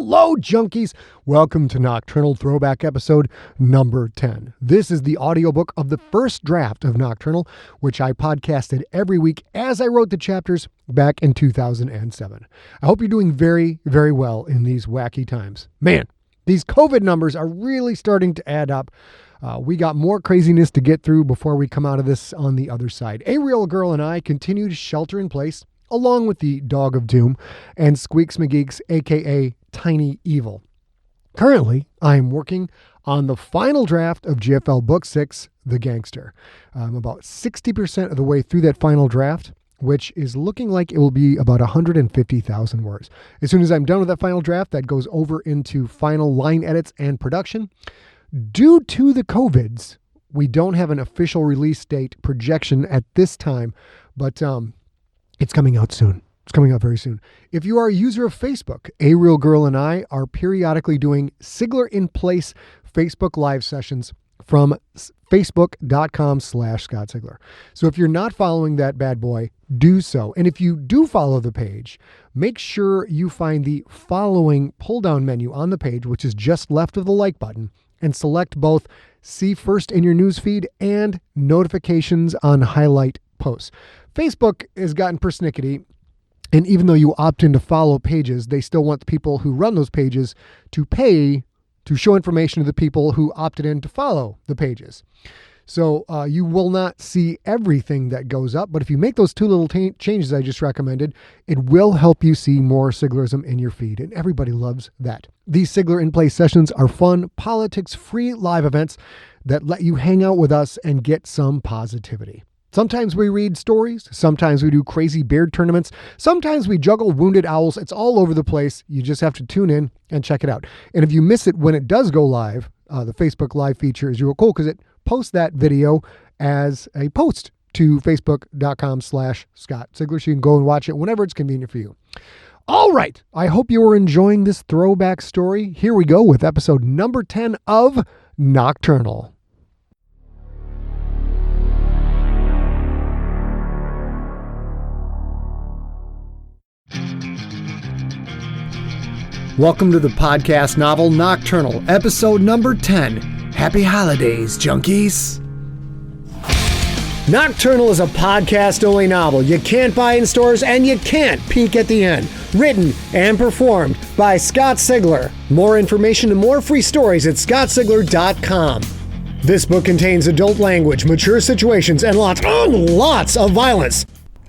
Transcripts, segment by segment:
Hello, junkies! Welcome to Nocturnal Throwback episode number 10. This is the audiobook of the first draft of Nocturnal, which I podcasted every week as I wrote the chapters back in 2007. I hope you're doing very, very well in these wacky times. Man, these COVID numbers are really starting to add up. We got more craziness to get through before we come out of this on the other side. A Real Girl and I continue to shelter in place, along with the Dog of Doom and Squeaks McGeeks, aka Tiny Evil. Currently, I'm working on the final draft of GFL Book 6, The Gangster. I'm about 60% of the way through that final draft, which is looking like it will be about 150,000 words. As soon as I'm done with that final draft, that goes over into final line edits and production. Due to the COVIDs, we don't have an official release date projection at this time, but it's coming out soon. It's coming out very soon. If you are a user of Facebook, A Real Girl and I are periodically doing Sigler in Place Facebook live sessions from facebook.com/Scott Sigler. So if you're not following that bad boy, do so. And if you do follow the page, make sure you find the following pull-down menu on the page, which is just left of the like button, and select both See First in your newsfeed and Notifications on Highlight Posts. Facebook has gotten persnickety, and even though you opt in to follow pages, they still want the people who run those pages to pay to show information to the people who opted in to follow the pages. So you will not see everything that goes up, but if you make those two little changes I just recommended, it will help you see more Siglerism in your feed, and everybody loves that. These Sigler in Place sessions are fun, politics-free live events that let you hang out with us and get some positivity. Sometimes we read stories, sometimes we do crazy beard tournaments, sometimes we juggle wounded owls. It's all over the place. You just have to tune in and check it out. And if you miss it when it does go live, the Facebook Live feature is real cool because it posts that video as a post to facebook.com/Scott Sigler. So you can go and watch it whenever it's convenient for you. All right. I hope you are enjoying this throwback story. Here we go with episode number 10 of Nocturnal. Welcome to the podcast novel Nocturnal, episode number 10. Happy holidays, junkies. Nocturnal is a podcast-only novel you can't buy in stores and you can't peek at the end. Written and performed by Scott Sigler. More information and more free stories at scottsigler.com. This book contains adult language, mature situations, and lots of violence.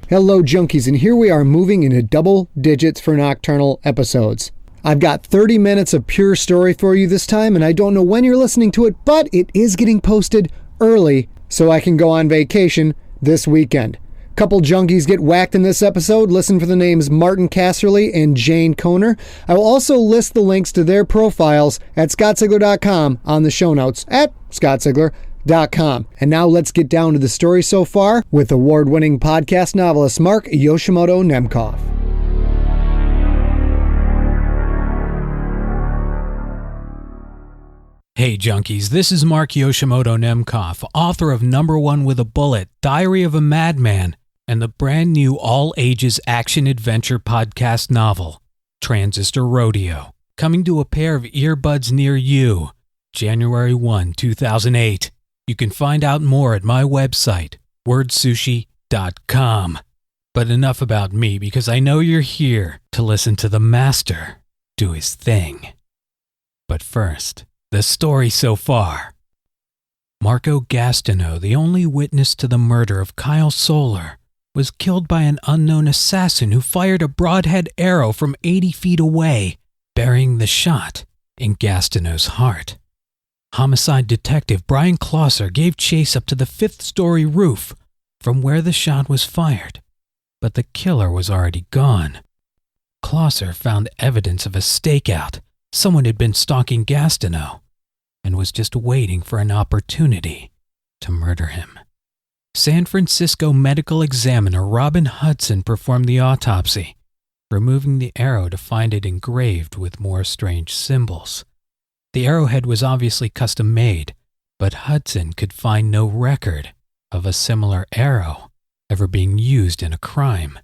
Hello, junkies, and here we are moving into double digits for Nocturnal episodes. I've got 30 minutes of pure story for you this time, and I don't know when you're listening to it, but it is getting posted early so I can go on vacation this weekend. Couple junkies get whacked in this episode. Listen for the names Martin Casserly and Jane Koner. I will also list the links to their profiles at scottsigler.com on the show notes at scottsigler.com. And now let's get down to the story so far with award-winning podcast novelist Mark Yoshimoto Nemkov. Hey junkies, this is Mark Yoshimoto Nemkov, author of Number One with a Bullet, Diary of a Madman, and the brand new all-ages action-adventure podcast novel, Transistor Rodeo, coming to a pair of earbuds near you, January 1, 2008. You can find out more at my website, wordsushi.com. But enough about me, because I know you're here to listen to the master do his thing. But first, the story so far. Marco Gastineau, the only witness to the murder of Kyle Solar, was killed by an unknown assassin who fired a broadhead arrow from 80 feet away, burying the shot in Gastineau's heart. Homicide detective Bryan gave chase up to the 5th-story roof from where the shot was fired, but the killer was already gone. Closser found evidence of a stakeout. Someone had been stalking Gastineau and was just waiting for an opportunity to murder him. San Francisco medical examiner Robin Hudson performed the autopsy, removing the arrow to find it engraved with more strange symbols. The arrowhead was obviously custom-made, but Hudson could find no record of a similar arrow ever being used in a crime.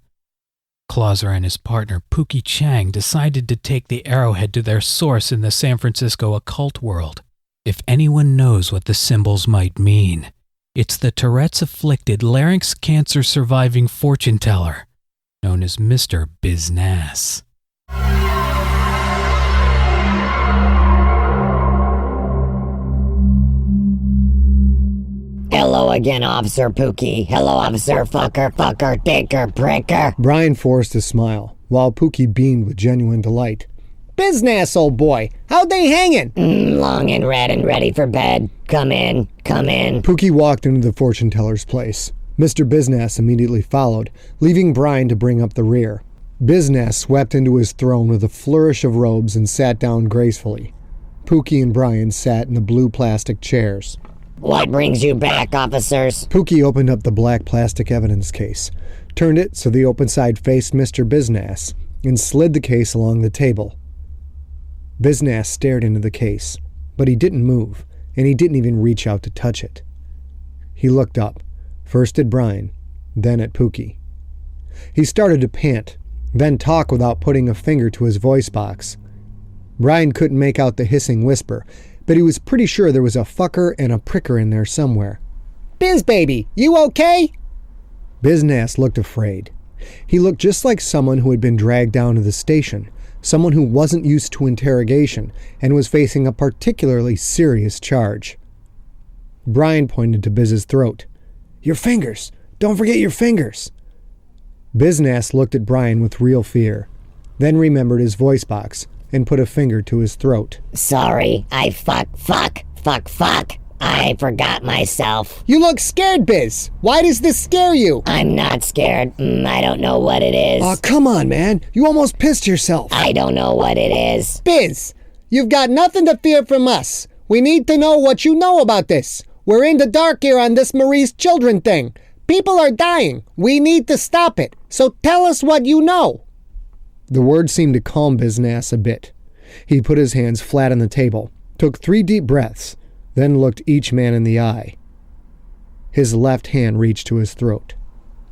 Clauser and his partner Pookie Chang decided to take the arrowhead to their source in the San Francisco occult world. If anyone knows what the symbols might mean, it's the Tourette's-afflicted larynx cancer surviving fortune teller, known as Mr. Biznass. Hello again, Officer Pookie. Hello, Officer Fucker, Dicker, Pricker. Bryan forced a smile, while Pookie beamed with genuine delight. Biznass, old boy. How'd they hangin'? Long and red and ready for bed. Come in. Pookie walked into the fortune teller's place. Mr. Biznass immediately followed, leaving Bryan to bring up the rear. Biznass swept into his throne with a flourish of robes and sat down gracefully. Pookie and Bryan sat in the blue plastic chairs. What brings you back, officers? Pookie opened up the black plastic evidence case, turned it so the open side faced Mr. Biznass, and slid the case along the table. Biznass stared into the case, but he didn't move, and he didn't even reach out to touch it. He looked up, first at Bryan, then at Pookie. He started to pant, then talk without putting a finger to his voice box. Bryan couldn't make out the hissing whisper, but he was pretty sure there was a fucker and a pricker in there somewhere. Biz baby, you okay? Biznass looked afraid. He looked just like someone who had been dragged down to the station, someone who wasn't used to interrogation and was facing a particularly serious charge. Bryan pointed to Biz's throat. Your fingers! Don't forget your fingers! Biznass looked at Bryan with real fear, then remembered his voice box and put a finger to his throat. Sorry, I fuck. I forgot myself. You look scared, Biz. Why does this scare you? I'm not scared. I don't know what it is. Oh, come on, man. You almost pissed yourself. I don't know what it is. Biz, you've got nothing to fear from us. We need to know what you know about this. We're in the dark here on this Marie's children thing. People are dying. We need to stop it. So tell us what you know. The words seemed to calm Biznass a bit. He put his hands flat on the table, took 3 deep breaths, then looked each man in the eye. His left hand reached to his throat.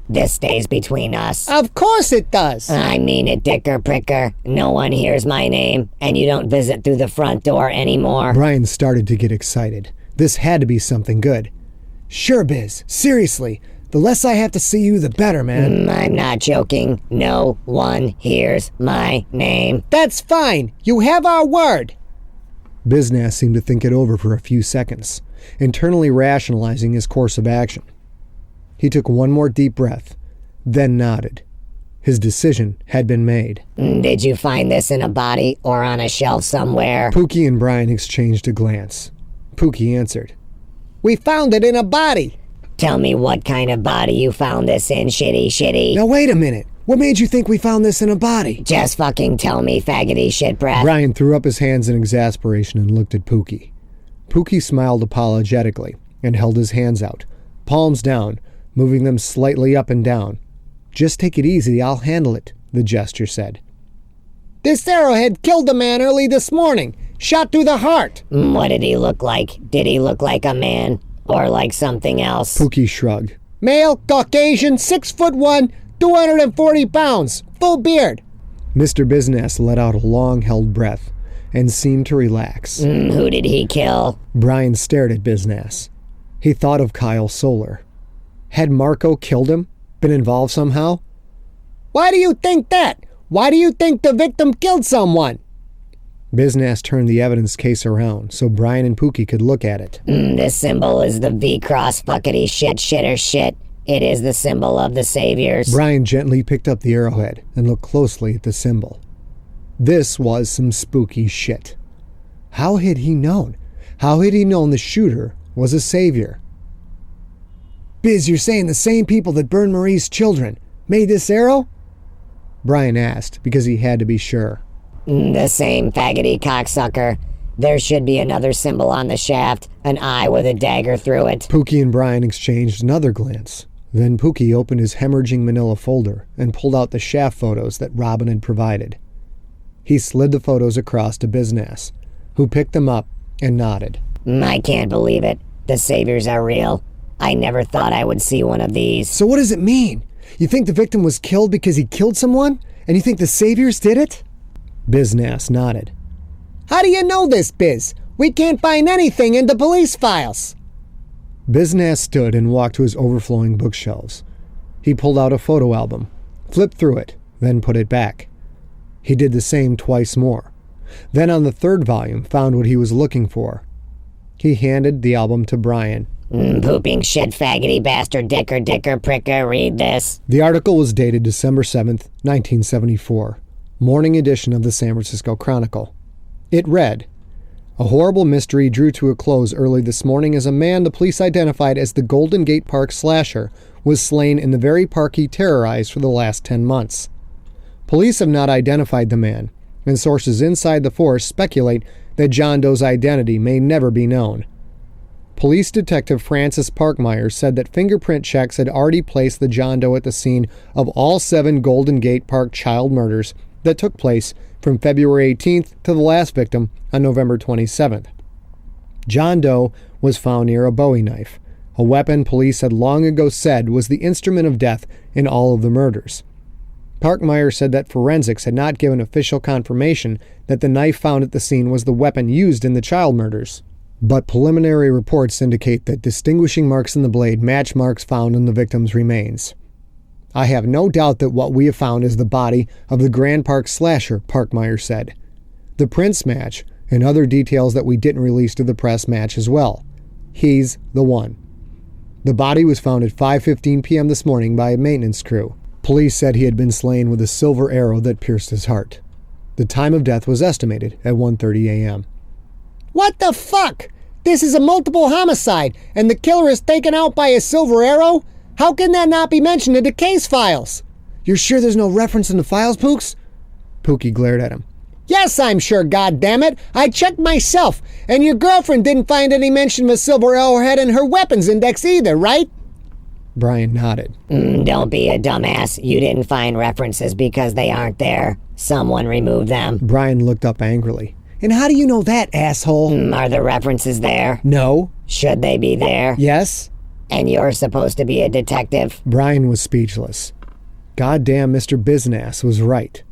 This stays between us. Of course it does. I mean it, Dicker Pricker. No one hears my name, and you don't visit through the front door anymore. Bryan started to get excited. This had to be something good. Sure, Biz. Seriously. The less I have to see you, the better, man. I'm not joking. No one hears my name. That's fine. You have our word. Biznass seemed to think it over for a few seconds, internally rationalizing his course of action. He took one more deep breath, then nodded. His decision had been made. Did you find this in a body or on a shelf somewhere? Pookie and Bryan exchanged a glance. Pookie answered. We found it in a body. Tell me what kind of body you found this in, shitty. Now wait a minute. What made you think we found this in a body? Just fucking tell me, faggoty shit breath. Bryan threw up his hands in exasperation and looked at Pookie. Pookie smiled apologetically and held his hands out, palms down, moving them slightly up and down. Just take it easy, I'll handle it, the gesture said. This arrowhead killed a man early this morning, shot through the heart. What did he look like? Did he look like a man? Or like something else? Pookie shrugged. Male, Caucasian, 6'1", 240 pounds, full beard. Mr. Biznass let out a long-held breath and seemed to relax. Who did he kill? Bryan stared at Biznass. He thought of Kyle Solar. Had Marco killed him? Been involved somehow? Why do you think that? Why do you think the victim killed someone? Biznass turned the evidence case around so Bryan and Pookie could look at it. This symbol is the V-cross fuckety shitter shit. It is the symbol of the saviors. Bryan gently picked up the arrowhead and looked closely at the symbol. This was some spooky shit. How had he known? How had he known the shooter was a savior? Biz, you're saying the same people that burned Marie's children made this arrow? Bryan asked because he had to be sure. The same faggoty cocksucker. There should be another symbol on the shaft, an eye with a dagger through it. Pookie and Bryan exchanged another glance. Then Pookie opened his hemorrhaging manila folder and pulled out the shaft photos that Robin had provided. He slid the photos across to Biznass, who picked them up and nodded. I can't believe it. The saviors are real. I never thought I would see one of these. So what does it mean? You think the victim was killed because he killed someone? And you think the saviors did it? Biznass nodded. How do you know this, Biz? We can't find anything in the police files. Biznass stood and walked to his overflowing bookshelves. He pulled out a photo album, flipped through it, then put it back. He did the same twice more. Then on the third volume, found what he was looking for. He handed the album to Bryan. Pooping shit faggoty bastard dicker pricker, read this. The article was dated December 7th, 1974, morning edition of the San Francisco Chronicle. It read, "A horrible mystery drew to a close early this morning as a man the police identified as the Golden Gate Park slasher was slain in the very park he terrorized for the last 10 months. Police have not identified the man, and sources inside the force speculate that John Doe's identity may never be known. Police Detective Francis Parkmeyer said that fingerprint checks had already placed the John Doe at the scene of all 7 Golden Gate Park child murders that took place from February 18th to the last victim on November 27th. John Doe was found near a Bowie knife, a weapon police had long ago said was the instrument of death in all of the murders. Parkmeyer said that forensics had not given official confirmation that the knife found at the scene was the weapon used in the child murders. But preliminary reports indicate that distinguishing marks in the blade match marks found in the victim's remains. I have no doubt that what we have found is the body of the Grand Park slasher, Parkmeyer said. The prints match, and other details that we didn't release to the press match as well. He's the one. The body was found at 5:15 p.m. this morning by a maintenance crew. Police said he had been slain with a silver arrow that pierced his heart. The time of death was estimated at 1:30 a.m. What the fuck? This is a multiple homicide, and the killer is taken out by a silver arrow? How can that not be mentioned in the case files? You're sure there's no reference in the files, Pooks? Pookie glared at him. Yes, I'm sure, goddammit. I checked myself, and your girlfriend didn't find any mention of a silver arrowhead in her weapons index either, right? Bryan nodded. Don't be a dumbass. You didn't find references because they aren't there. Someone removed them. Bryan looked up angrily. And how do you know that, asshole? Are the references there? No. Should they be there? Yes. And you're supposed to be a detective? Bryan was speechless. Goddamn Mr. Biznass was right.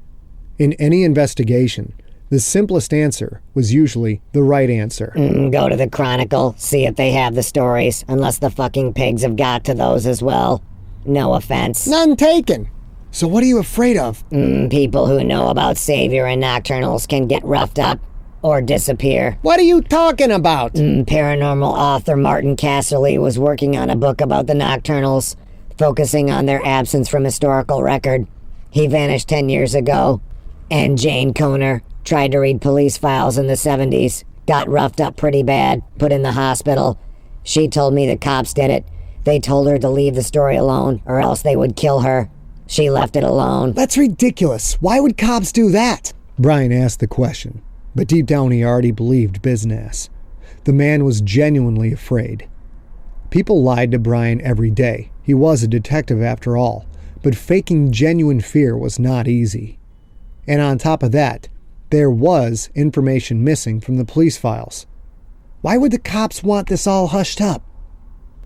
In any investigation, the simplest answer was usually the right answer. Go to the Chronicle, see if they have the stories, unless the fucking pigs have got to those as well. No offense. None taken. So what are you afraid of? People who know about Savior and Nocturnals can get roughed up or disappear. What are you talking about? Paranormal author Martin Casserly was working on a book about the Nocturnals, focusing on their absence from historical record. He vanished 10 years ago, and Jane Koner tried to read police files in the 70s, got roughed up pretty bad, put in the hospital. She told me the cops did it. They told her to leave the story alone, or else they would kill her. She left it alone. That's ridiculous. Why would cops do that? Bryan asked the question, but deep down he already believed Biznass. The man was genuinely afraid. People lied to Bryan every day. He was a detective after all, but faking genuine fear was not easy. And on top of that, there was information missing from the police files. Why would the cops want this all hushed up?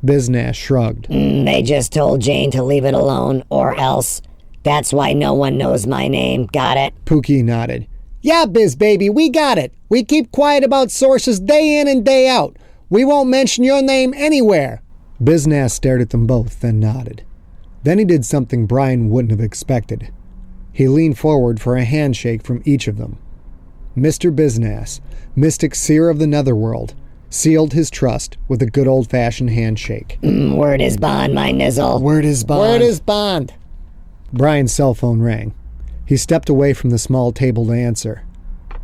Biznass shrugged. They just told Jane to leave it alone, or else. That's why no one knows my name. Got it? Pookie nodded. Yeah, Biz baby, we got it. We keep quiet about sources day in and day out. We won't mention your name anywhere. Biznass stared at them both, then nodded. Then he did something Bryan wouldn't have expected. He leaned forward for a handshake from each of them. Mr. Biznass, mystic seer of the netherworld, sealed his trust with a good old-fashioned handshake. Word is bond, my nizzle. Word is bond. Word is bond. Bryan's cell phone rang. He stepped away from the small table to answer.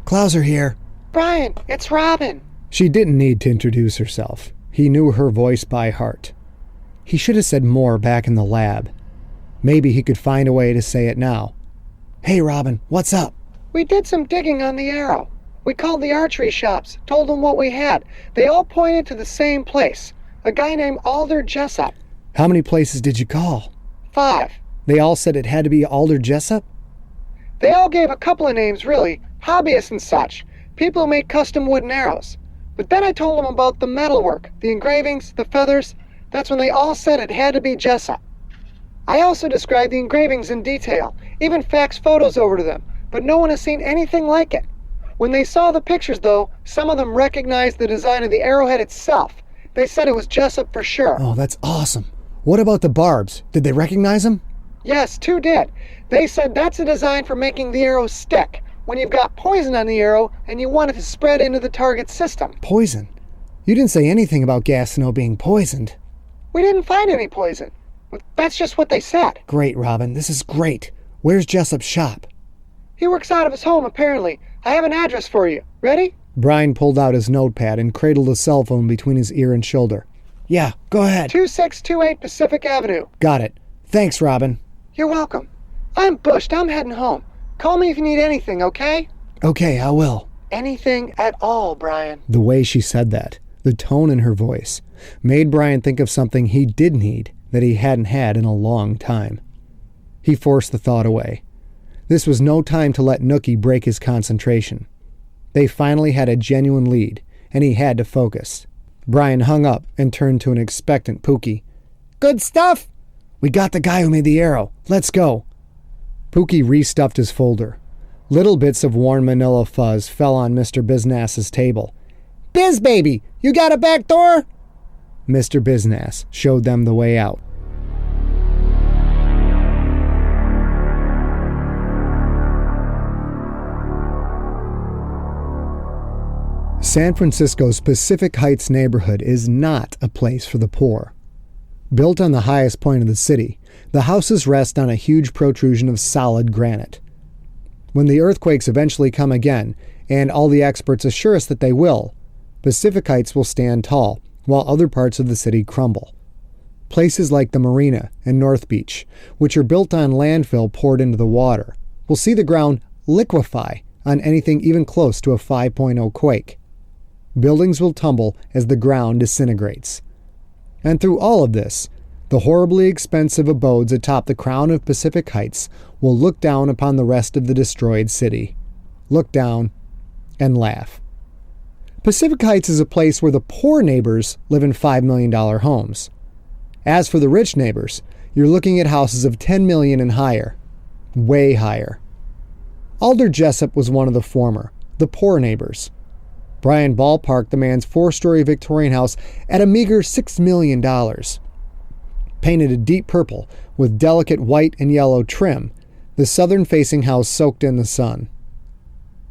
Clouser here. Bryan, it's Robin. She didn't need to introduce herself. He knew her voice by heart. He should have said more back in the lab. Maybe he could find a way to say it now. Hey, Robin, what's up? We did some digging on the arrow. We called the archery shops, told them what we had. They all pointed to the same place. A guy named Alder Jessup. How many places did you call? 5. They all said it had to be Alder Jessup? They all gave a couple of names, really. Hobbyists and such. People who make custom wooden arrows. But then I told them about the metalwork, the engravings, the feathers. That's when they all said it had to be Jessup. I also described the engravings in detail, even faxed photos over to them, but no one has seen anything like it. When they saw the pictures, though, some of them recognized the design of the arrowhead itself. They said it was Jessup for sure. Oh, that's awesome. What about the barbs? Did they recognize them? Yes, 2 did. They said that's a design for making the arrow stick, when you've got poison on the arrow and you want it to spread into the target's system. Poison? You didn't say anything about Gastineau being poisoned. We didn't find any poison. But that's just what they said. Great, Robin. This is great. Where's Jessup's shop? He works out of his home, apparently. I have an address for you. Ready? Bryan pulled out his notepad and cradled a cell phone between his ear and shoulder. Yeah, go ahead. 2628 Pacific Avenue. Got it. Thanks, Robin. You're welcome. I'm bushed. I'm heading home. Call me if you need anything, okay? Okay, I will. Anything at all, Bryan. The way she said that, the tone in her voice, made Bryan think of something he did need that he hadn't had in a long time. He forced the thought away. This was no time to let Nookie break his concentration. They finally had a genuine lead, and he had to focus. Bryan hung up and turned to an expectant Pookie. Good stuff? We got the guy who made the arrow. Let's go. Pookie restuffed his folder. Little bits of worn manila fuzz fell on Mr. Biznass's table. Biz baby, you got a back door? Mr. Biznass showed them the way out. San Francisco's Pacific Heights neighborhood is not a place for the poor. Built on the highest point of the city, the houses rest on a huge protrusion of solid granite. When the earthquakes eventually come again, and all the experts assure us that they will, Pacific Heights will stand tall, while other parts of the city crumble. Places like the Marina and North Beach, which are built on landfill poured into the water, will see the ground liquefy on anything even close to a 5.0 quake. Buildings will tumble as the ground disintegrates. And through all of this, the horribly expensive abodes atop the crown of Pacific Heights will look down upon the rest of the destroyed city. Look down and laugh. Pacific Heights is a place where the poor neighbors live in $5 million homes. As for the rich neighbors, you're looking at houses of $10 million and higher. Way higher. Alder Jessup was one of the former, the poor neighbors. Bryan ballparked the man's 4-story Victorian house at a meager $6 million. Painted a deep purple with delicate white and yellow trim, the southern-facing house soaked in the sun.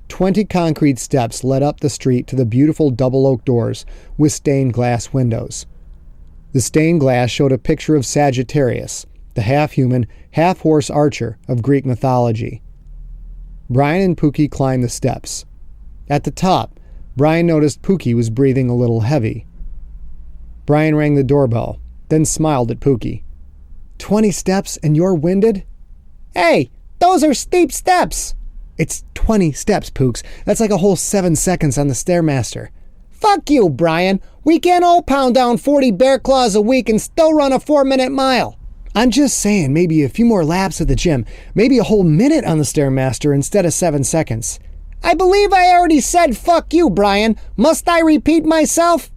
20 concrete steps led up the street to the beautiful double oak doors with stained glass windows. The stained glass showed a picture of Sagittarius, the half-human, half-horse archer of Greek mythology. Bryan and Pookie climbed the steps. At the top, Bryan noticed Pookie was breathing a little heavy. Bryan rang the doorbell, then smiled at Pookie. 20 steps and you're winded? Hey, those are steep steps! It's 20 steps, Pooks. That's like a whole 7 seconds on the Stairmaster. Fuck you, Bryan. We can't all pound down 40 bear claws a week and still run a 4-minute mile. I'm just saying maybe a few more laps at the gym, maybe a whole minute on the Stairmaster instead of 7 seconds. I believe I already said fuck you, Bryan. Must I repeat myself?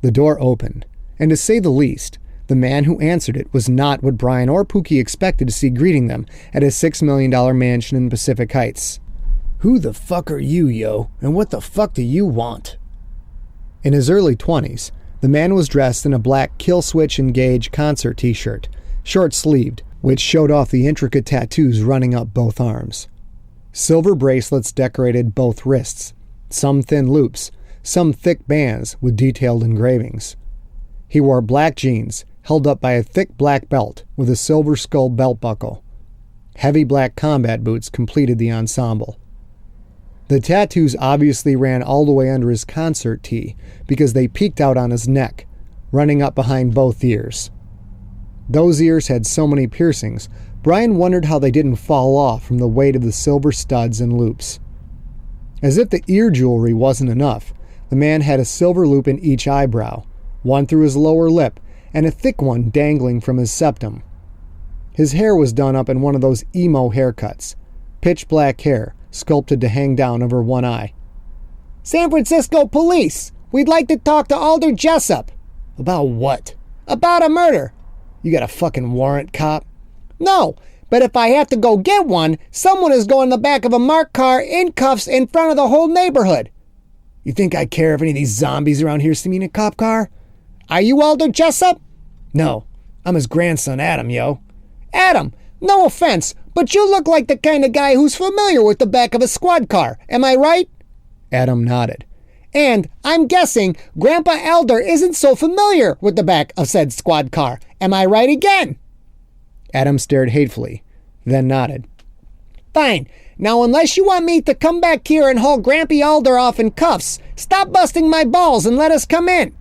The door opened, and to say the least, the man who answered it was not what Bryan or Pookie expected to see greeting them at his $6 million mansion in Pacific Heights. Who the fuck are you, yo? And what the fuck do you want? In his early 20s, the man was dressed in a black Kill Switch Engage concert t-shirt, short-sleeved, which showed off the intricate tattoos running up both arms. Silver bracelets decorated both wrists, some thin loops, some thick bands with detailed engravings. He wore black jeans, held up by a thick black belt with a silver skull belt buckle. Heavy black combat boots completed the ensemble. The tattoos obviously ran all the way under his concert tee because they peeked out on his neck, running up behind both ears. Those ears had so many piercings, Bryan wondered how they didn't fall off from the weight of the silver studs and loops. As if the ear jewelry wasn't enough, the man had a silver loop in each eyebrow, one through his lower lip, and a thick one dangling from his septum. His hair was done up in one of those emo haircuts, pitch black hair, sculpted to hang down over one eye. San Francisco Police! We'd like to talk to Alder Jessup. About what? About a murder. You got a fucking warrant, cop? No, but if I have to go get one, someone is going in the back of a marked car in cuffs in front of the whole neighborhood. You think I care if any of these zombies around here see me in a cop car? Are you Alder Jessup? No, I'm his grandson, Adam, yo. Adam, no offense, but you look like the kind of guy who's familiar with the back of a squad car. Am I right? Adam nodded. And I'm guessing Grandpa Elder isn't so familiar with the back of said squad car. Am I right again? Adam stared hatefully, then nodded. Fine. Now, unless you want me to come back here and haul Grampy Alder off in cuffs, stop busting my balls and let us come in.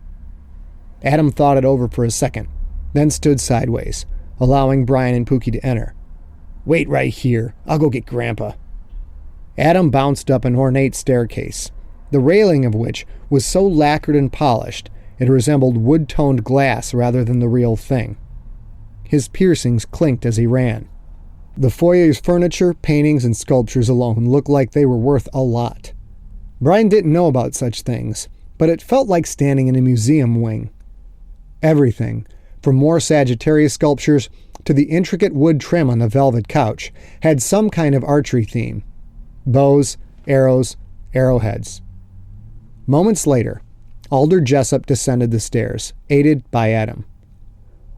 Adam thought it over for a second, then stood sideways, allowing Bryan and Pookie to enter. Wait right here. I'll go get Grandpa. Adam bounced up an ornate staircase, the railing of which was so lacquered and polished it resembled wood-toned glass rather than the real thing. His piercings clinked as he ran. The foyer's furniture, paintings, and sculptures alone looked like they were worth a lot. Bryan didn't know about such things, but it felt like standing in a museum wing. Everything, from more Sagittarius sculptures to the intricate wood trim on the velvet couch, had some kind of archery theme. Bows, arrows, arrowheads. Moments later, Alder Jessup descended the stairs, aided by Adam.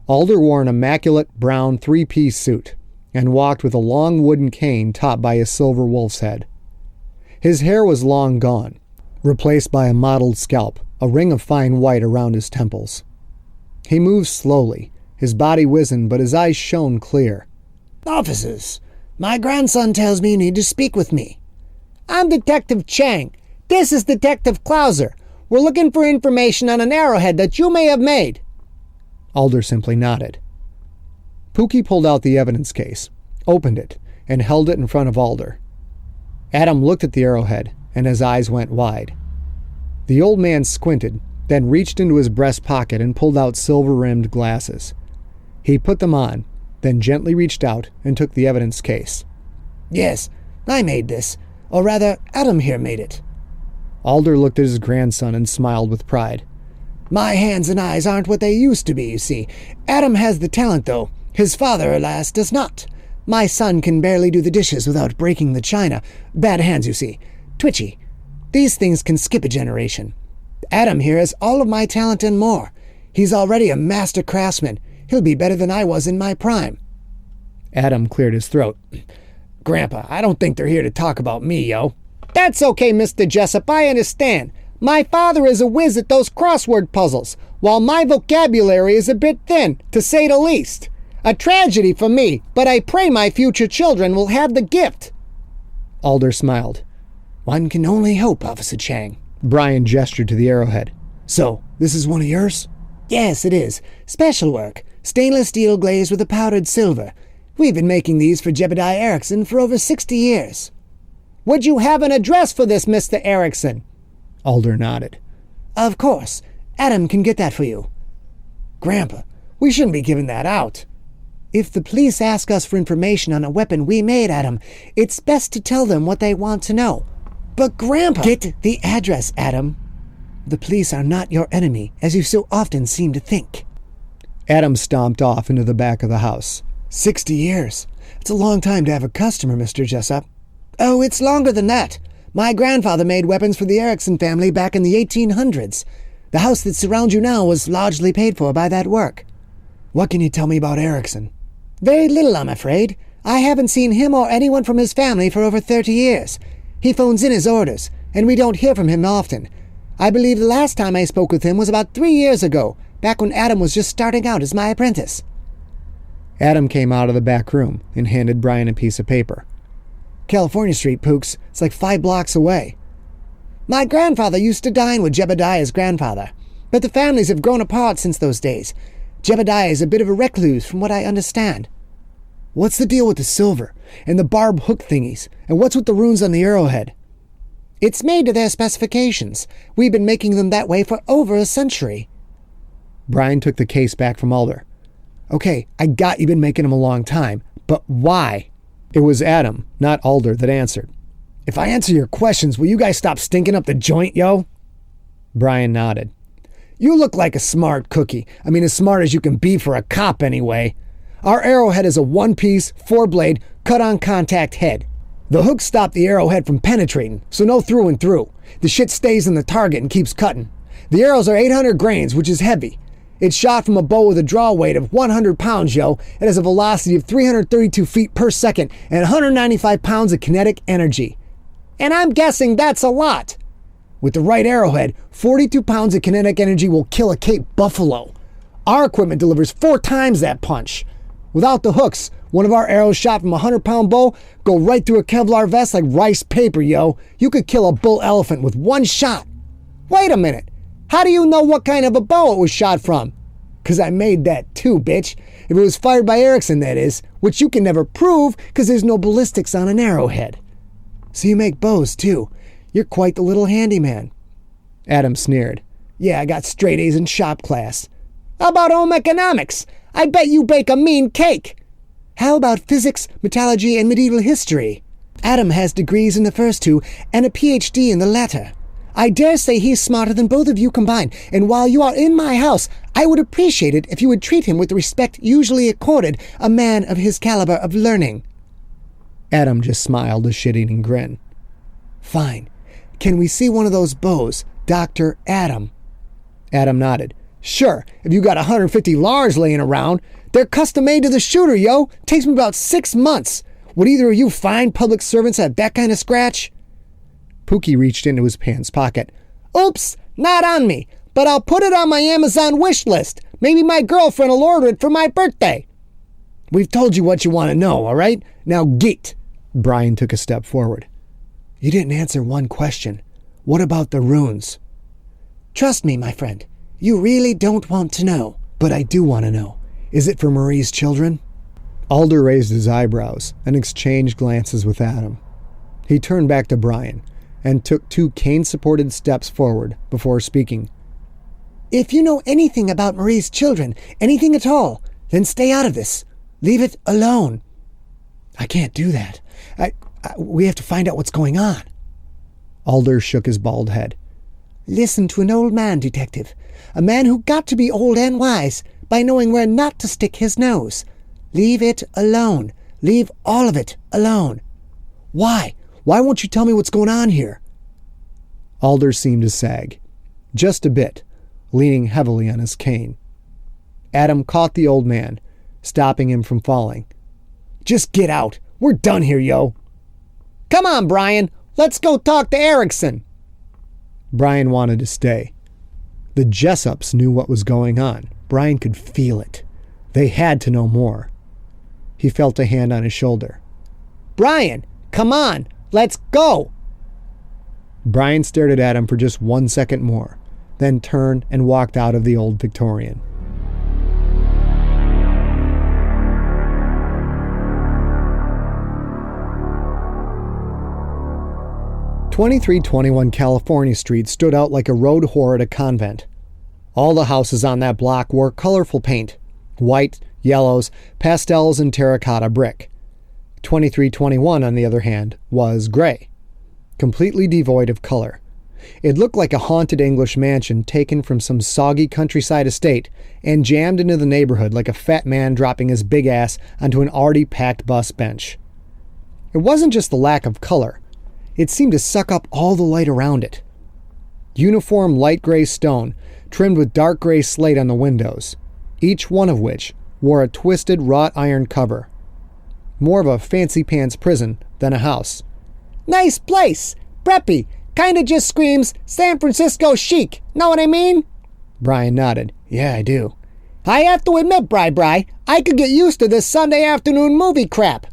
Alder wore an immaculate brown three-piece suit and walked with a long wooden cane topped by a silver wolf's head. His hair was long gone, replaced by a mottled scalp, a ring of fine white around his temples. He moved slowly, his body wizened, but his eyes shone clear. Officers, my grandson tells me you need to speak with me. I'm Detective Chang. This is Detective Clouser. We're looking for information on an arrowhead that you may have made. Alder simply nodded. Pookie pulled out the evidence case, opened it, and held it in front of Alder. Adam looked at the arrowhead, and his eyes went wide. The old man squinted, then reached into his breast pocket and pulled out silver-rimmed glasses. He put them on, then gently reached out and took the evidence case. Yes, I made this. Or rather, Adam here made it. Alder looked at his grandson and smiled with pride. My hands and eyes aren't what they used to be, you see. Adam has the talent, though. His father, alas, does not. My son can barely do the dishes without breaking the china. Bad hands, you see. Twitchy. These things can skip a generation. Adam here has all of my talent and more. He's already a master craftsman. He'll be better than I was in my prime. Adam cleared his throat. Grandpa, I don't think they're here to talk about me, yo. That's okay, Mr. Jessup, I understand. My father is a whiz at those crossword puzzles, while my vocabulary is a bit thin, to say the least. A tragedy for me, but I pray my future children will have the gift. Alder smiled. One can only hope, Officer Chang. Bryan gestured to the arrowhead. So, this is one of yours? Yes, it is. Special work. Stainless steel glazed with a powdered silver. We've been making these for Jebediah Erickson for over 60 years. Would you have an address for this, Mr. Erickson? Alder nodded. Of course. Adam can get that for you. Grandpa, we shouldn't be giving that out. If the police ask us for information on a weapon we made, Adam, it's best to tell them what they want to know. But Grandpa... Get the address, Adam. The police are not your enemy, as you so often seem to think. Adam stomped off into the back of the house. 60 years. It's a long time to have a customer, Mr. Jessup. Oh, it's longer than that. My grandfather made weapons for the Erickson family back in the 1800s. The house that surrounds you now was largely paid for by that work. What can you tell me about Erickson? Very little, I'm afraid. I haven't seen him or anyone from his family for over 30 years. He phones in his orders, and we don't hear from him often. I believe the last time I spoke with him was about 3 years ago, back when Adam was just starting out as my apprentice. Adam came out of the back room and handed Bryan a piece of paper. California Street, Pooks. It's like 5 blocks away. My grandfather used to dine with Jebediah's grandfather, but the families have grown apart since those days. Jebediah is a bit of a recluse, from what I understand. What's the deal with the silver and the barb hook thingies, and what's with the runes on the arrowhead? It's made to their specifications. We've been making them that way for over a century. Bryan took the case back from Alder. Okay, I got you've been making them a long time, but why? It was Adam, not Alder, that answered. If I answer your questions, will you guys stop stinking up the joint, yo? Bryan nodded. You look like a smart cookie. I mean, as smart as you can be for a cop anyway. Our arrowhead is a one-piece, 4-blade, cut-on contact head. The hooks stop the arrowhead from penetrating, so no through and through. The shit stays in the target and keeps cutting. The arrows are 800 grains, which is heavy. It's shot from a bow with a draw weight of 100 pounds, yo. It has a velocity of 332 feet per second and 195 pounds of kinetic energy. And I'm guessing that's a lot. With the right arrowhead, 42 pounds of kinetic energy will kill a Cape buffalo. Our equipment delivers 4 times that punch. Without the hooks, one of our arrows shot from a 100-pound bow go right through a Kevlar vest like rice paper, yo. You could kill a bull elephant with one shot. Wait a minute. How do you know what kind of a bow it was shot from? 'Cause I made that too, bitch. If it was fired by Erickson, that is, which you can never prove 'cause there's no ballistics on an arrowhead. So you make bows too. You're quite the little handyman. Adam sneered. Yeah, I got straight A's in shop class. How about home economics? I bet you bake a mean cake. How about physics, metallurgy, and medieval history? Adam has degrees in the first two and a PhD in the latter. I dare say he's smarter than both of you combined, and while you are in my house, I would appreciate it if you would treat him with the respect usually accorded a man of his caliber of learning. Adam just smiled a shit-eating grin. Fine. Can we see one of those bows, Dr. Adam? Adam nodded. Sure, if you got 150 Lars laying around. They're custom made to the shooter, yo. Takes me about 6 months. Would either of you fine public servants have that kind of scratch? Pookie reached into his pants pocket. Oops, not on me, but I'll put it on my Amazon wish list. Maybe my girlfriend will order it for my birthday. We've told you what you want to know, all right? Now get. Bryan took a step forward. You didn't answer one question. What about the runes? Trust me, my friend. You really don't want to know. But I do want to know. Is it for Marie's children? Alder raised his eyebrows and exchanged glances with Adam. He turned back to Bryan and took 2 cane-supported steps forward before speaking. If you know anything about Marie's children, anything at all, then stay out of this. Leave it alone. I can't do that. We have to find out what's going on. Alder shook his bald head. Listen to an old man, detective. A man who got to be old and wise by knowing where not to stick his nose. Leave it alone. Leave all of it alone. Why? Why won't you tell me what's going on here? Alder seemed to sag. Just a bit, leaning heavily on his cane. Adam caught the old man, stopping him from falling. Just get out. We're done here, yo. Come on, Bryan. Let's go talk to Erickson. Bryan wanted to stay. The Jessups knew what was going on. Bryan could feel it. They had to know more. He felt a hand on his shoulder. Bryan, come on. Let's go. Bryan stared at Adam for just 1 second more, then turned and walked out of the old Victorian. "2321 California Street stood out like a road whore at a convent. All the houses on that block wore colorful paint, white, yellows, pastels, and terracotta brick. 2321, on the other hand, was gray, completely devoid of color. It looked like a haunted English mansion taken from some soggy countryside estate and jammed into the neighborhood like a fat man dropping his big ass onto an already packed bus bench. It wasn't just the lack of color. It seemed to suck up all the light around it. Uniform light gray stone, trimmed with dark gray slate on the windows, each one of which wore a twisted wrought iron cover. More of a fancy pants prison than a house. Nice place. Preppy. Kinda just screams San Francisco chic. Know what I mean? Bryan nodded. Yeah, I do. I have to admit, Bri, I could get used to this Sunday afternoon movie crap.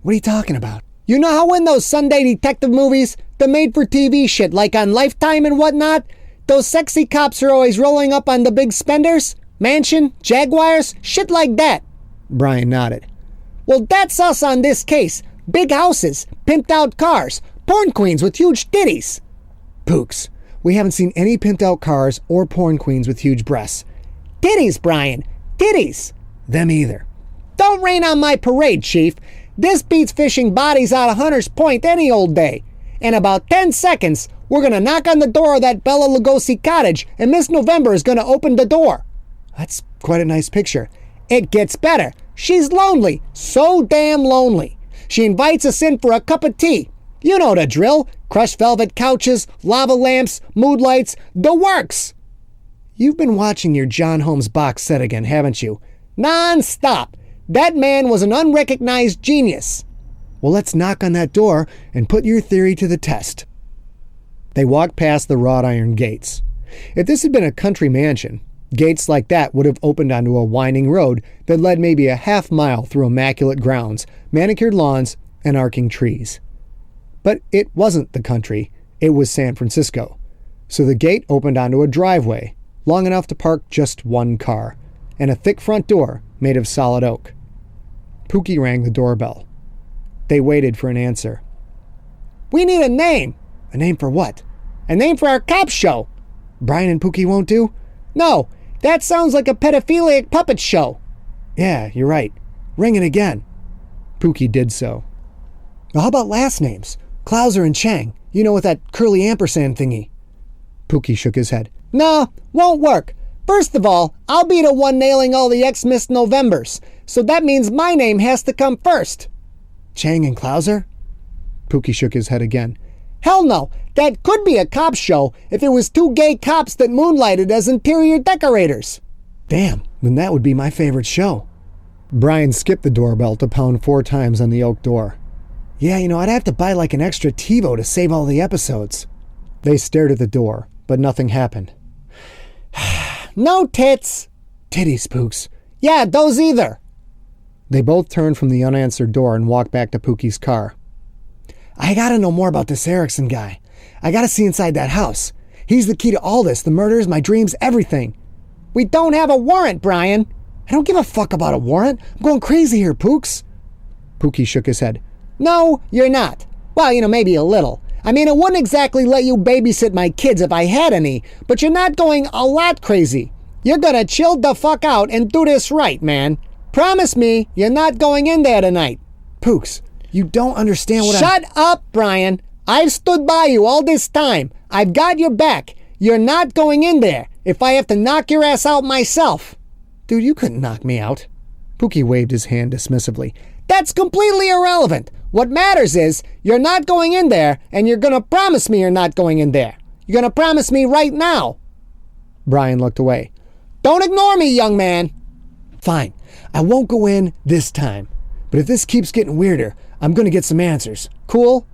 What are you talking about? You know how in those Sunday detective movies, the made-for-TV shit like on Lifetime and whatnot, those sexy cops are always rolling up on the big spenders? Mansion, Jaguars, shit like that. Bryan nodded. Well, that's us on this case. Big houses, pimped-out cars, porn queens with huge titties. Pooks, we haven't seen any pimped-out cars or porn queens with huge breasts. Titties, Bryan. Titties. Them either. Don't rain on my parade, Chief. This beats fishing bodies out of Hunter's Point any old day. In about 10 seconds, We're gonna knock on the door of that Bella Lugosi cottage, and Miss November is gonna open the door. That's quite a nice picture. It gets better. She's lonely. So damn lonely. She invites us in for a cup of tea. You know the drill. Crushed velvet couches, lava lamps, mood lights, the works. You've been watching your John Holmes box set again, haven't you? Non-stop. That man was an unrecognized genius. Well, let's knock on that door and put your theory to the test. They walked past the wrought iron gates. If this had been a country mansion, gates like that would have opened onto a winding road that led maybe a half mile through immaculate grounds, manicured lawns, and arcing trees. But it wasn't the country, it was San Francisco. So the gate opened onto a driveway, long enough to park just one car, and a thick front door made of solid oak. Pookie rang the doorbell. They waited for an answer. We need a name. A name for what? A name for our cop show. Bryan and Pookie won't do? No, that sounds like a pedophilic puppet show. Yeah, you're right. Ring it again. Pookie did so. Well, how about last names? Clouser and Chang. You know, with that curly ampersand thingy. Pookie shook his head. No, won't work. First of all, I'll be the one nailing all the ex-Miss Novembers, so that means my name has to come first. Chang and Clouser? Pookie shook his head again. Hell no, that could be a cop show if it was two gay cops that moonlighted as interior decorators. Damn, then that would be my favorite show. Bryan skipped the doorbell to pound 4 times on the oak door. Yeah, I'd have to buy like an extra TiVo to save all the episodes. They stared at the door, but nothing happened. No tits. Titties, Pooks. Yeah, those either. They both turned from the unanswered door and walked back to Pookie's car. I gotta know more about this Erickson guy. I gotta see inside that house. He's the key to all this, the murders, my dreams, everything. We don't have a warrant, Bryan. I don't give a fuck about a warrant. I'm going crazy here, Pooks. Pookie shook his head. No, you're not. Well, maybe a little. I mean, it wouldn't exactly let you babysit my kids if I had any, but you're not going a lot crazy. You're gonna chill the fuck out and do this right, man. Promise me you're not going in there tonight. Pooks, you don't understand what Shut up, Bryan. I've stood by you all this time. I've got your back. You're not going in there if I have to knock your ass out myself. Dude, you couldn't knock me out. Pookie waved his hand dismissively. That's completely irrelevant. What matters is you're not going in there, and you're gonna promise me you're not going in there. You're gonna promise me right now. Bryan looked away. Don't ignore me, young man. Fine. I won't go in this time. But if this keeps getting weirder, I'm gonna get some answers. Cool?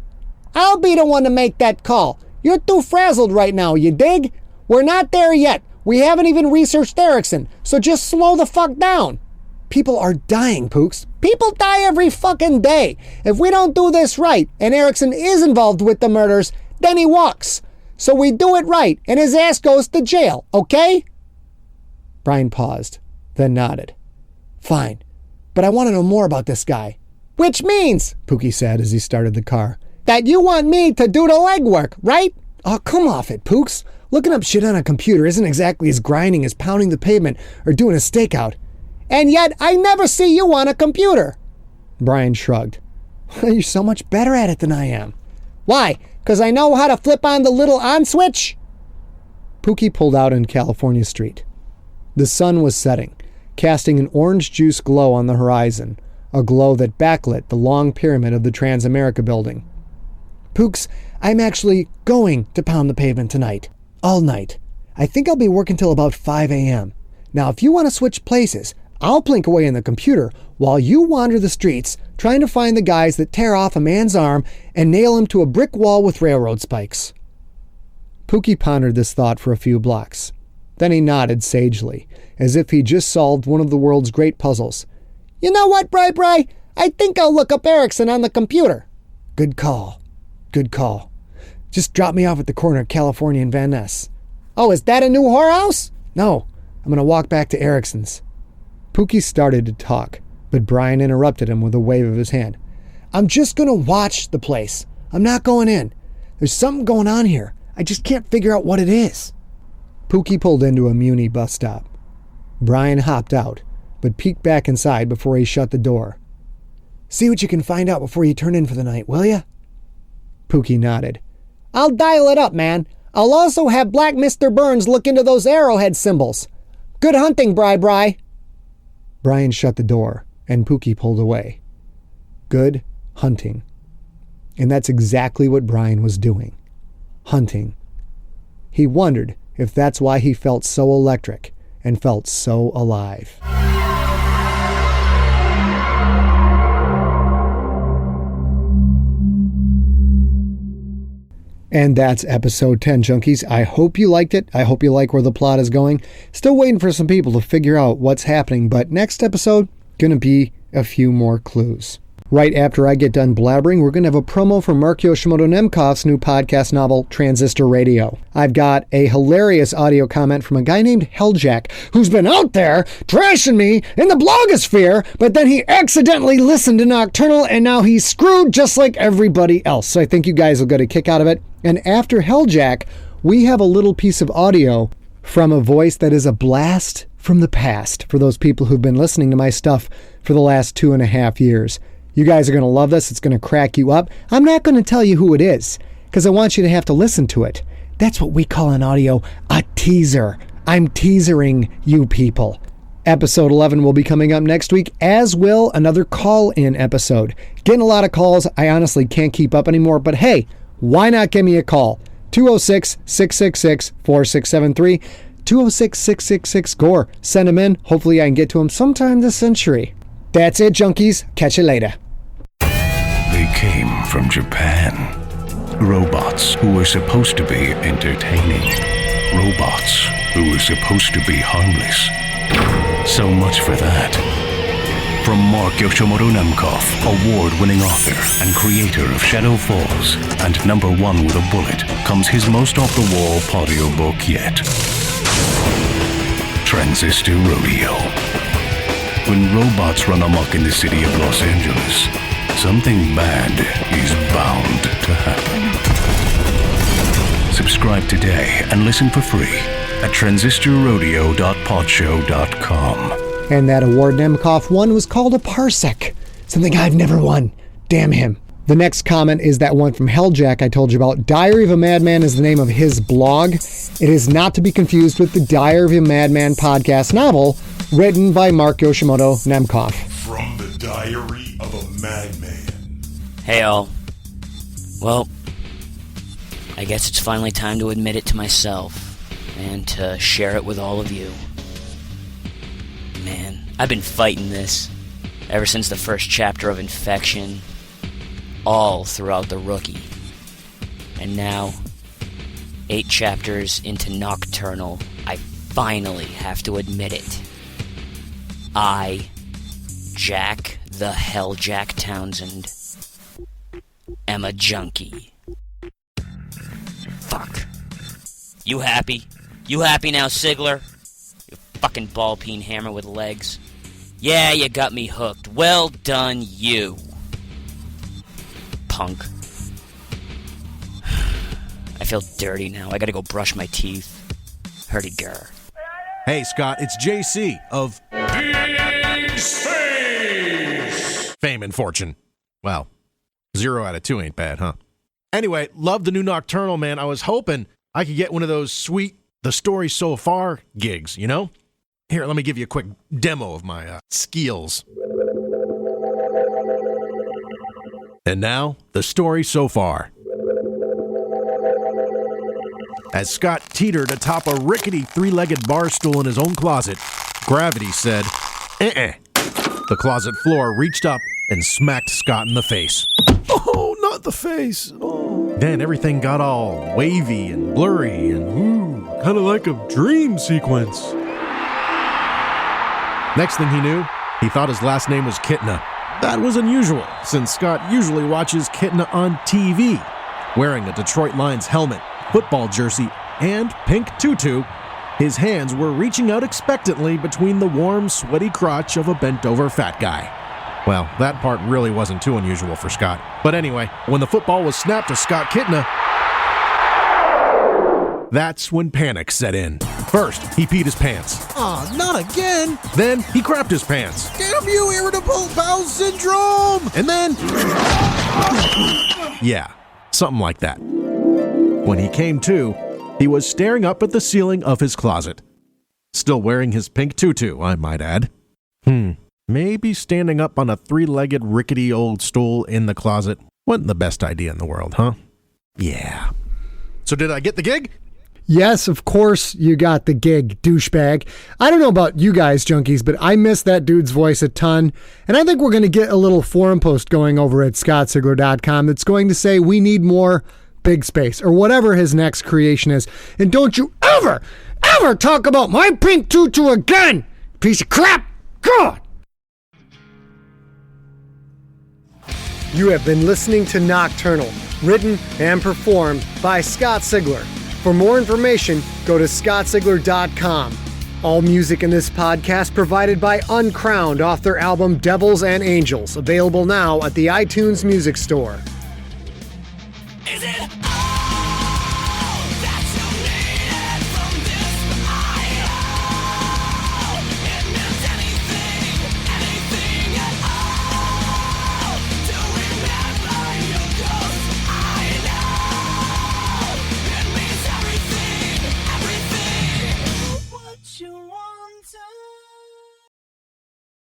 I'll be the one to make that call. You're too frazzled right now, you dig? We're not there yet. We haven't even researched Erickson, so just slow the fuck down. People are dying, Pooks. People die every fucking day. If we don't do this right, and Erickson is involved with the murders, then he walks. So we do it right, and his ass goes to jail, okay? Bryan paused, then nodded. Fine, but I want to know more about this guy. Which means, Pookie said as he started the car, that you want me to do the legwork, right? Oh, come off it, Pooks. Looking up shit on a computer isn't exactly as grinding as pounding the pavement or doing a stakeout. And yet, I never see you on a computer. Bryan shrugged. You're so much better at it than I am. Why? Because I know how to flip on the little on switch? Pookie pulled out in California Street. The sun was setting, casting an orange juice glow on the horizon, a glow that backlit the long pyramid of the Transamerica building. Pooks, I'm actually going to pound the pavement tonight. All night. I think I'll be working till about 5 a.m. Now, if you want to switch places, I'll plink away in the computer while you wander the streets trying to find the guys that tear off a man's arm and nail him to a brick wall with railroad spikes. Pookie pondered this thought for a few blocks. Then he nodded sagely, as if he just solved one of the world's great puzzles. You know what, Bri? I think I'll look up Erickson on the computer. Good call. Good call. Just drop me off at the corner of California and Van Ness. Oh, is that a new whorehouse? No, I'm going to walk back to Erickson's. Pookie started to talk, but Bryan interrupted him with a wave of his hand. I'm just going to watch the place. I'm not going in. There's something going on here. I just can't figure out what it is. Pookie pulled into a Muni bus stop. Bryan hopped out, but peeked back inside before he shut the door. See what you can find out before you turn in for the night, will ya? Pookie nodded. I'll dial it up, man. I'll also have Black Mr. Burns look into those arrowhead symbols. Good hunting, Bri. Bryan shut the door, and Pookie pulled away. Good hunting. And that's exactly what Bryan was doing. Hunting. He wondered if that's why he felt so electric and felt so alive. And that's episode 10, junkies. I hope you liked it. I hope you like where the plot is going. Still waiting for some people to figure out what's happening, but next episode, gonna be a few more clues. Right after I get done blabbering, we're going to have a promo for Mark Yoshimoto Nemcoff's new podcast novel, Transistor Radio. I've got a hilarious audio comment from a guy named Helljack, who's been out there trashing me in the blogosphere, but then he accidentally listened to Nocturnal, and now he's screwed just like everybody else. So I think you guys will get a kick out of it. And after Helljack, we have a little piece of audio from a voice that is a blast from the past for those people who've been listening to my stuff for the last 2.5 years. You guys are going to love this. It's going to crack you up. I'm not going to tell you who it is because I want you to have to listen to it. That's what we call in audio a teaser. I'm teasering you people. Episode 11 will be coming up next week, as will another call-in episode. Getting a lot of calls. I honestly can't keep up anymore, but hey, why not give me a call? 206-666-4673. 206-666-GORE. Send them in. Hopefully I can get to them sometime this century. That's it, junkies. Catch you later. They came from Japan. Robots who were supposed to be entertaining. Robots who were supposed to be harmless. So much for that. From Mark Yoshimoto Nemcoff, award-winning author and creator of Shadow Falls and #1 with a bullet, comes his most off-the-wall audiobook yet. Transistor Rodeo. When robots run amok in the city of Los Angeles, something bad is bound to happen. Subscribe today and listen for free at transistorrodeo.podshow.com. And that award Nemcoff won was called a Parsec. Something I've never won. Damn him. The next comment is that one from Helljack I told you about. Diary of a Madman is the name of his blog. It is not to be confused with the Diary of a Madman podcast novel written by Mark Yoshimoto Nemcoff. From the Diary of a Madman. Hey all. Well, I guess it's finally time to admit it to myself and to share it with all of you. Man, I've been fighting this ever since the first chapter of Infection, all throughout the Rookie. And now, 8 chapters into Nocturnal, I finally have to admit it. I, Jack the Helljack Townsend, am a junkie. Fuck. You happy? You happy now, Sigler? You fucking ball-peen hammer with legs. Yeah, you got me hooked. Well done, you. Punk. I feel dirty now. I gotta go brush my teeth. Hurdy-gur. Hey, Scott, it's JC of Space! Fame and Fortune. Well, 0 out of 2 ain't bad, huh? Anyway, love the new Nocturnal, man. I was hoping I could get one of those sweet The Story So Far gigs, you know? Here, let me give you a quick demo of my skills. And now, The Story So Far. As Scott teetered atop a rickety 3-legged bar stool in his own closet, gravity said, "Eh." The closet floor reached up and smacked Scott in the face. Oh, not the face. Oh. Then everything got all wavy and blurry and Kind of like a dream sequence. Next thing he knew, he thought his last name was Kitna. That was unusual, since Scott usually watches Kitna on TV, wearing a Detroit Lions helmet, football jersey, and pink tutu. His hands were reaching out expectantly between the warm, sweaty crotch of a bent-over fat guy. Well, that part really wasn't too unusual for Scott. But anyway, when the football was snapped to Scott Kitna, that's when panic set in. First, he peed his pants. Aw, not again. Then, he crapped his pants. Damn you, irritable bowel syndrome. And then... yeah, something like that. When he came to, he was staring up at the ceiling of his closet. Still wearing his pink tutu, I might add. Maybe standing up on a 3-legged rickety old stool in the closet wasn't the best idea in the world, huh? Yeah. So did I get the gig? Yes, of course you got the gig, douchebag. I don't know about you guys, junkies, but I miss that dude's voice a ton. And I think we're going to get a little forum post going over at scottsigler.com that's going to say we need more big space or whatever his next creation is. And don't you ever talk about my pink tutu again, piece of crap. God! You have been listening to Nocturnal, written and performed by Scott Sigler. For more information, go to scottsigler.com. All music in this podcast provided by Uncrowned off their album Devils and Angels, available now at the iTunes Music Store.